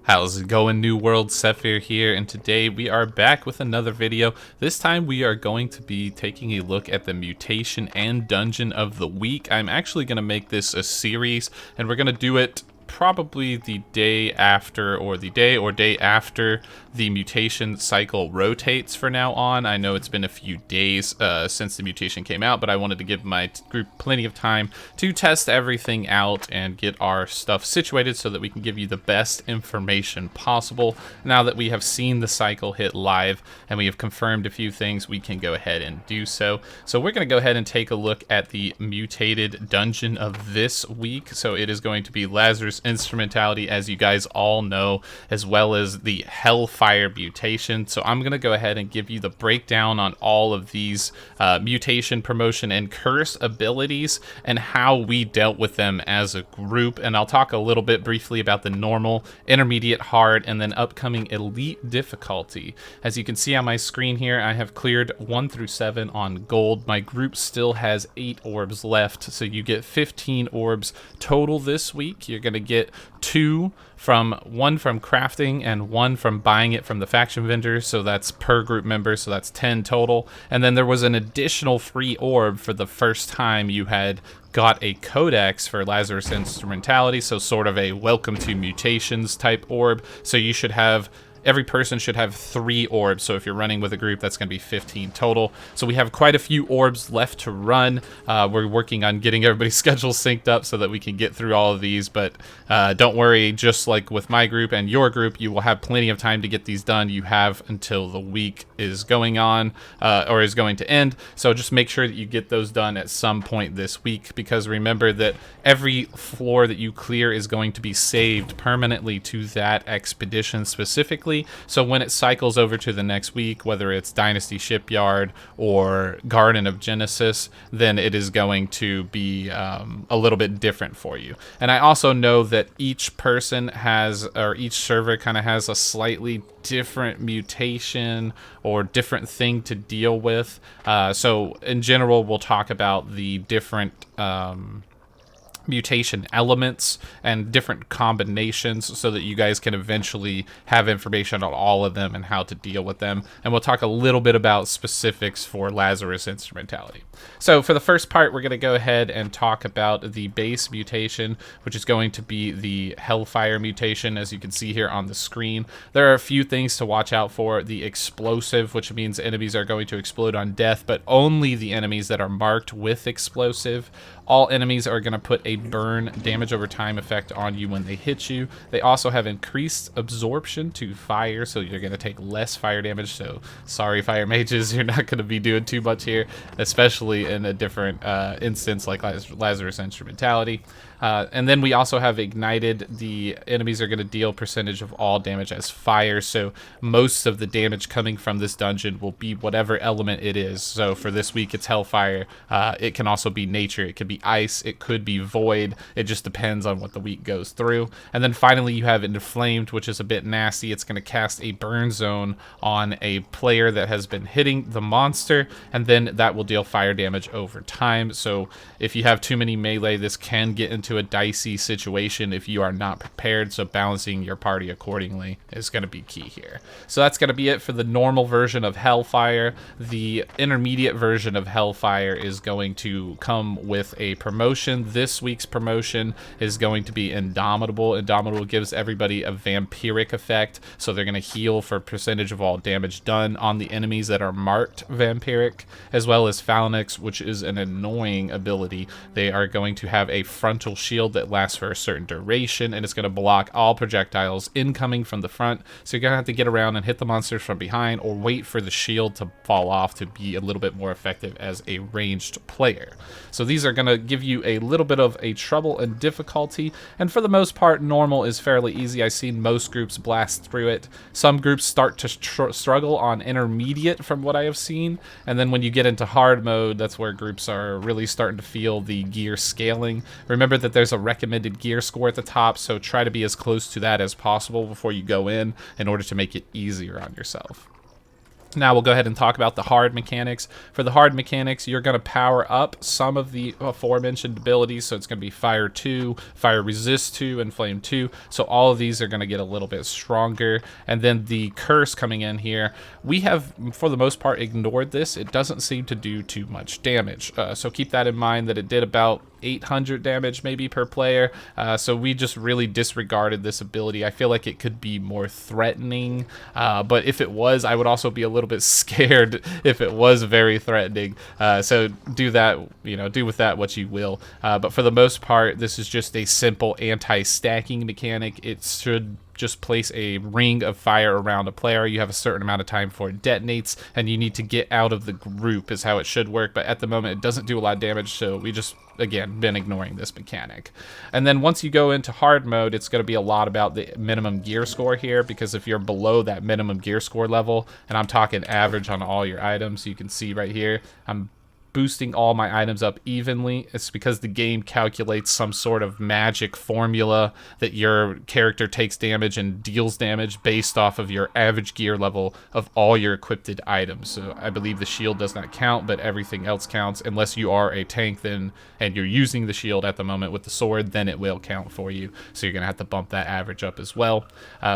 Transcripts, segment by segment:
How's it going, New World? Sethphir here, and today we are back with another video. This time we are going to be taking a look at the mutation and dungeon of the week. I'm actually going to make this a series, and we're going to do it probably the day after, or the day or day after the mutation cycle rotates for now on. I know it's been a few days since the mutation came out, but I wanted to give my group plenty of time to test everything out and get our stuff situated so that we can give you the best information possible. Now that we have seen the cycle hit live and we have confirmed a few things, we can go ahead and do so. So we're going to go ahead and take a look at the mutated dungeon of this week. So it is going to be Lazarus Instrumentality, as you guys all know, as well as the Hellfire Mutation. So I'm going to go ahead and give you the breakdown on all of these mutation, promotion, and curse abilities and how we dealt with them as a group. And I'll talk a little bit briefly about the normal, intermediate, hard, and then upcoming elite difficulty. As you can see on my screen here, I have cleared 1 through 7 on gold. My group still has 8 orbs left, so you get 15 orbs total this week. You're going to get 1 from crafting and 1 from buying it from the faction vendor, so that's per group member, so that's 10 total. And then there was an additional free orb for the first time you had got a codex for Lazarus Instrumentality, so sort of a welcome to mutations type orb. So you should have, every person should have 3 orbs, so if you're running with a group, that's going to be 15 total. So we have quite a few orbs left to run. We're working on getting everybody's schedule synced up so that we can get through all of these, but don't worry, just like with my group and your group, you will have plenty of time to get these done. You have until the week is going on, or is going to end, so just make sure that you get those done at some point this week, because remember that every floor that you clear is going to be saved permanently to that expedition specifically. So when it cycles over to the next week, whether it's Dynasty Shipyard or Garden of Genesis, then it is going to be a little bit different for you. And I also know that each person has, or each server kind of has a slightly different mutation or different thing to deal with. So in general, we'll talk about the different mutation elements and different combinations so that you guys can eventually have information on all of them and how to deal with them. And we'll talk a little bit about specifics for Lazarus Instrumentality. So for the first part, we're going to go ahead and talk about the base mutation, which is going to be the Hellfire Mutation, as you can see here on the screen. There are a few things to watch out for. The explosive, which means enemies are going to explode on death, but only the enemies that are marked with explosive. All enemies are going to put a burn damage over time effect on you when they hit you. They also have increased absorption to fire, so you're going to take less fire damage. So sorry, fire mages, you're not going to be doing too much here, especially in a different instance like Lazarus Instrumentality. And then we also have ignited. The enemies are going to deal percentage of all damage as fire, so most of the damage coming from this dungeon will be whatever element it is. So for this week, it's Hellfire. It can also be nature, it could be ice, it could be void. It just depends on what the week goes through. And then finally, you have Inflamed, which is a bit nasty. It's going to cast a burn zone on a player that has been hitting the monster, and then that will deal fire damage over time. So if you have too many melee, this can get into a dicey situation if you are not prepared, so balancing your party accordingly is going to be key here. So that's going to be it for the normal version of Hellfire. The intermediate version of Hellfire is going to come with a promotion. This week's promotion is going to be Indomitable. Indomitable gives everybody a vampiric effect, so they're going to heal for percentage of all damage done on the enemies that are marked vampiric, as well as Phalanx, which is an annoying ability. They are going to have a frontal shield that lasts for a certain duration, and it's going to block all projectiles incoming from the front, so you're going to have to get around and hit the monsters from behind or wait for the shield to fall off to be a little bit more effective as a ranged player. So these are going to give you a little bit of a trouble and difficulty, and for the most part, normal is fairly easy. I've seen most groups blast through it. Some groups start to struggle on intermediate from what I have seen, and then when you get into hard mode, that's where groups are really starting to feel the gear scaling. Remember that there's a recommended gear score at the top, so try to be as close to that as possible before you go in order to make it easier on yourself. Now we'll go ahead and talk about the hard mechanics. For the hard mechanics, you're going to power up some of the aforementioned abilities. So it's going to be Fire 2, Fire Resist 2, and Flame 2. So all of these are going to get a little bit stronger. And then the Curse coming in here, we have, for the most part, ignored this. It doesn't seem to do too much damage. So keep that in mind, that it did about 800 damage maybe per player, so we just really disregarded this ability. I feel like it could be more threatening, but if it was, I would also be a little bit scared if it was very threatening, so do that, you know, do with that what you will, but for the most part, this is just a simple anti-stacking mechanic. It should just place a ring of fire around a player. You have a certain amount of time before it detonates, and you need to get out of the group is how it should work, but at the moment it doesn't do a lot of damage, so we just, again, been ignoring this mechanic. And then once you go into hard mode, it's going to be a lot about the minimum gear score here, because if you're below that minimum gear score level, and I'm talking average on all your items, you can see right here, I'm boosting all my items up evenly. It's because the game calculates some sort of magic formula that your character takes damage and deals damage based off of your average gear level of all your equipped items. So I believe the shield does not count, but everything else counts. Unless you are a tank then and you're using the shield at the moment with the sword, then it will count for you. So you're gonna have to bump that average up as well.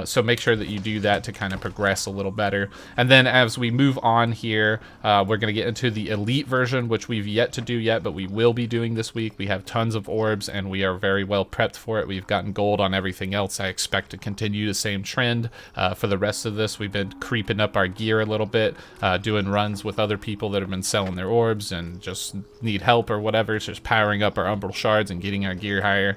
So make sure that you do that to kind of progress a little better. And then as we move on here, we're gonna get into the elite version, which we've yet to do yet, but we will be doing this week. We have tons of orbs and we are very well prepped for it. We've gotten gold on everything else. I expect to continue the same trend for the rest of this. We've been creeping up our gear a little bit, doing runs with other people that have been selling their orbs and just need help or whatever. It's just powering up our umbral shards and getting our gear higher.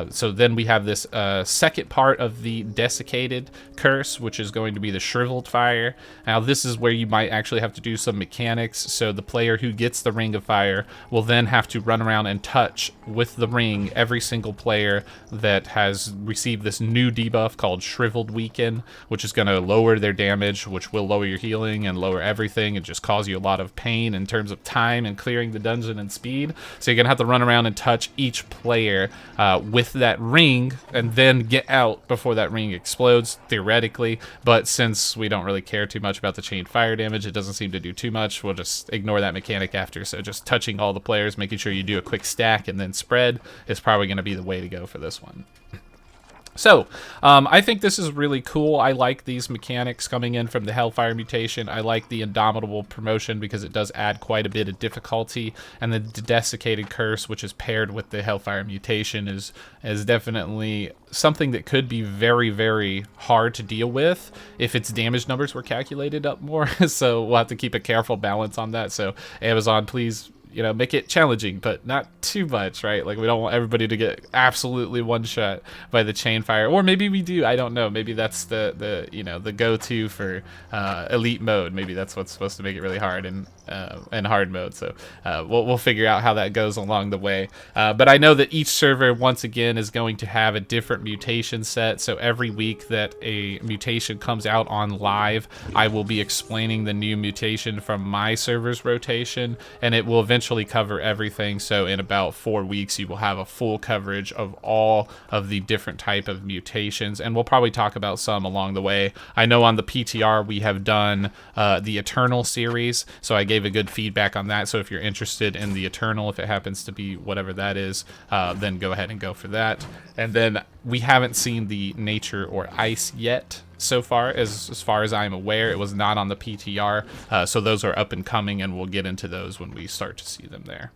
So then we have this second part of the Desiccated Curse, which is going to be the Shriveled Fire. Now this is where you might actually have to do some mechanics. So the player who gets the Ring of Fire will then have to run around and touch with the ring every single player that has received this new debuff called Shriveled Weaken, which is going to lower their damage, which will lower your healing and lower everything and just cause you a lot of pain in terms of time and clearing the dungeon and speed. So you're going to have to run around and touch each player with that ring and then get out before that ring explodes, theoretically. But since we don't really care too much about the chain fire damage, it doesn't seem to do too much. We'll just ignore that mechanic after. So just touching all the players, making sure you do a quick stack and then spread is probably going to be the way to go for this one. So, I think this is really cool. I like these mechanics coming in from the Hellfire Mutation. I like the Indomitable Promotion because it does add quite a bit of difficulty. And the Desiccated Curse, which is paired with the Hellfire Mutation, is definitely something that could be very, very hard to deal with if its damage numbers were calculated up more. So we'll have to keep a careful balance on that. So Amazon, please, you know, make it challenging, but not too much, right? Like, we don't want everybody to get absolutely one shot by the chain fire, or maybe we do. I don't know. Maybe that's the you know, the go-to for elite mode. Maybe that's what's supposed to make it really hard in hard mode. So we'll figure out how that goes along the way. But I know that each server, once again, is going to have a different mutation set. So every week that a mutation comes out on live, I will be explaining the new mutation from my server's rotation, and it will eventually cover everything. So in about 4 weeks, you will have a full coverage of all of the different type of mutations, and we'll probably talk about some along the way. I know on the PTR we have done the Eternal series, so I gave a good feedback on that. So if you're interested in the Eternal, if it happens to be whatever that is, then go ahead and go for that. And then we haven't seen the Nature or Ice yet. So far as I'm aware, it was not on the PTR, so those are up and coming, and we'll get into those when we start to see them there.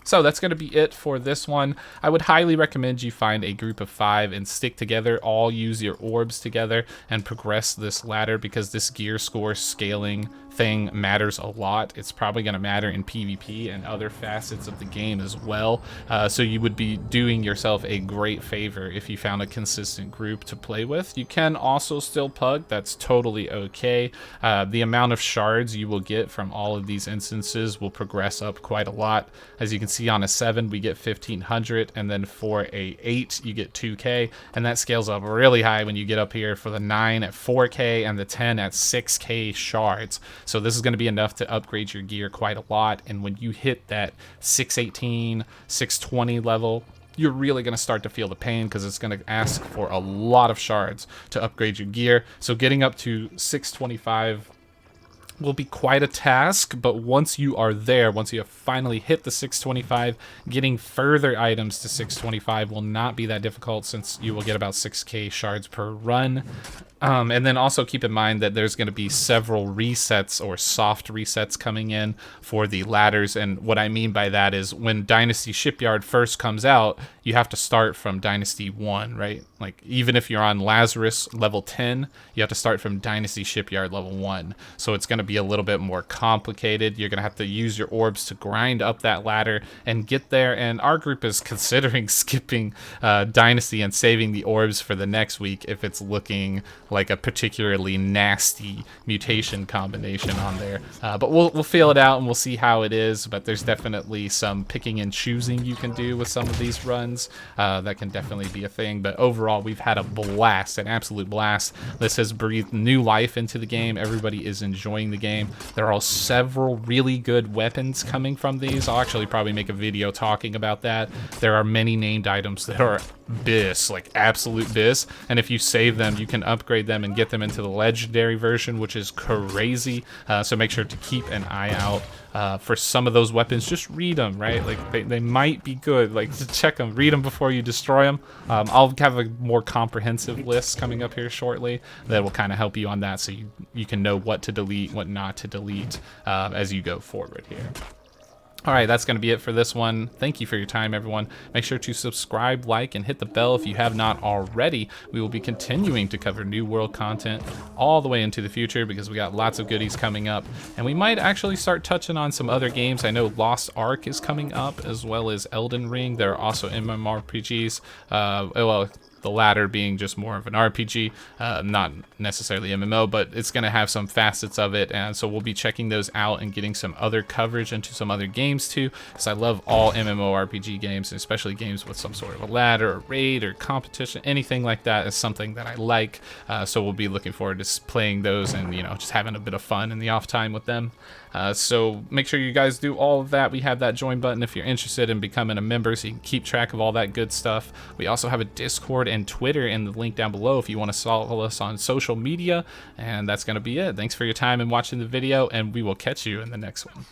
So that's going to be it for this one. I would highly recommend you find a group of 5 and stick together, all use your orbs together, and progress this ladder, because this gear score scaling thing matters a lot. It's probably going to matter in PvP and other facets of the game as well. So you would be doing yourself a great favor if you found a consistent group to play with. You can also still pug. That's totally okay. The amount of shards you will get from all of these instances will progress up quite a lot. As you can see, on a 7 we get 1500, and then for a 8 you get 2k, and that scales up really high when you get up here for the 9 at 4k and the 10 at 6k shards. So this is going to be enough to upgrade your gear quite a lot, and when you hit that 618, 620 level, you're really going to start to feel the pain, because it's going to ask for a lot of shards to upgrade your gear. So getting up to 625 will be quite a task, but once you are there, once you have finally hit the 625, getting further items to 625 will not be that difficult, since you will get about 6k shards per run. And then also keep in mind that there's going to be several resets or soft resets coming in for the ladders. And what I mean by that is when Dynasty Shipyard first comes out, you have to start from Dynasty 1, right? Like, even if you're on Lazarus level 10, you have to start from Dynasty Shipyard level 1. So it's going to be a little bit more complicated. You're going to have to use your orbs to grind up that ladder and get there. And our group is considering skipping Dynasty and saving the orbs for the next week if it's looking like a particularly nasty mutation combination on there. But we'll feel it out and we'll see how it is. But there's definitely some picking and choosing you can do with some of these runs. That can definitely be a thing. But overall, we've had a blast, an absolute blast. This has breathed new life into the game. Everybody is enjoying the game. There are several really good weapons coming from these. I'll actually probably make a video talking about that. There are many named items that are BIS, like absolute BIS, and if you save them, you can upgrade them and get them into the legendary version, which is crazy. So make sure to keep an eye out for some of those weapons. Just read them, right? Like they might be good. Like, to check them, read them before you destroy them. I'll have a more comprehensive list coming up here shortly that will kind of help you on that, so you can know what to delete, what not to delete as you go forward here. All right, that's going to be it for this one. Thank you for your time, everyone. Make sure to subscribe, like, and hit the bell if you have not already. We will be continuing to cover new world content all the way into the future, because we got lots of goodies coming up. And we might actually start touching on some other games. I know Lost Ark is coming up, as well as Elden Ring. There are also MMORPGs. Well, the latter being just more of an RPG, not necessarily MMO, but it's going to have some facets of it, and so we'll be checking those out and getting some other coverage into some other games too, because I love all MMORPG games, and especially games with some sort of a ladder or raid or competition. Anything like that is something that I like, so we'll be looking forward to playing those and, you know, just having a bit of fun in the off time with them. So make sure you guys do all of that. We have that join button if you're interested in becoming a member, so you can keep track of all that good stuff. We also have a Discord and Twitter in the link down below if you want to follow us on social media. And that's going to be it. Thanks for your time and watching the video, and we will catch you in the next one.